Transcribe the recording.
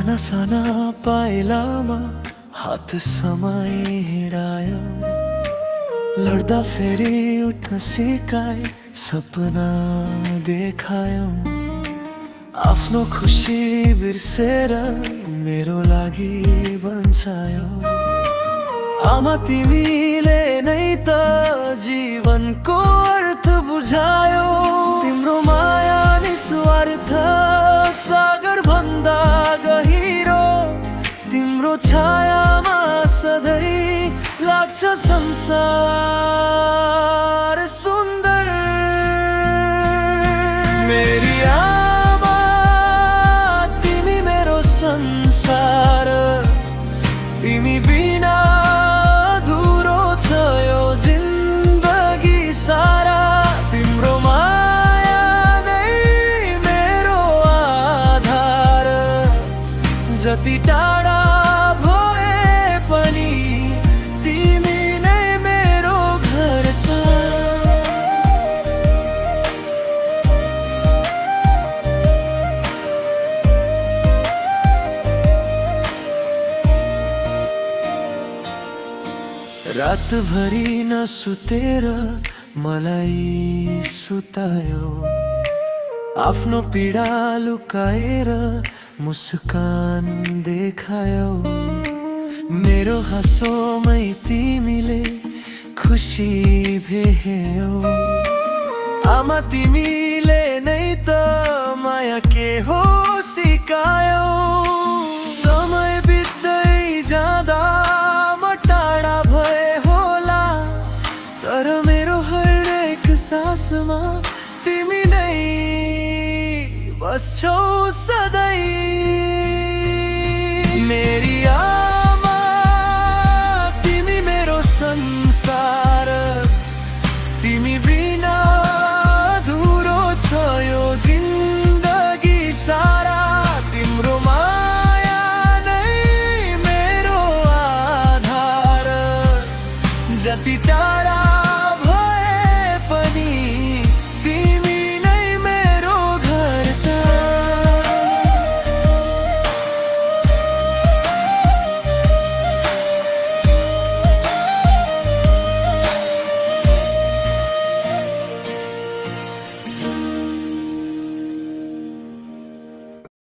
साना साना पाइलामा हात समाई हिँडायो, लड्दा फेरि उठ्न सिकाए, सपना देखायो। आफ्नो खुसी बिर्सेर मेरो लागि बन्चायो। आमा तिमीले नै त जीवनको अर्थ बुझायो। तिम्रो माया निस्वार्थ सागर भन्दा गहिरो, तिम्रो छायामा सधैँ लाग्छ संसार सुन्दर। मेरी आमा तिमी मेरो संसार, तिमी बिना अधुरो छ यो जिन्दगी सारा। तिम्रो माया नै मेरो आधार, जति टाढा भए पनि तिमी नै मेरो घर त। रातभरि नसुतेर मलाई सुतायो, आफ्नो पीडा लुकाएर मुस्कान देखायो। मेरो हाँसोमै तिमीले खुसी भेट्यौ। आमा तिमीले नै त माया के हो सिकायो। समय बित्दै जाँदा म टाढा भए होला, तर मेरो हरेक सासमा तिमी नै बस्छौ सधैँ। मेरी आमा तिमी मेरो संसार, तिमी बिना अधुरो छ यो जिन्दगी सारा। तिम्रो माया नै मेरो आधार, जति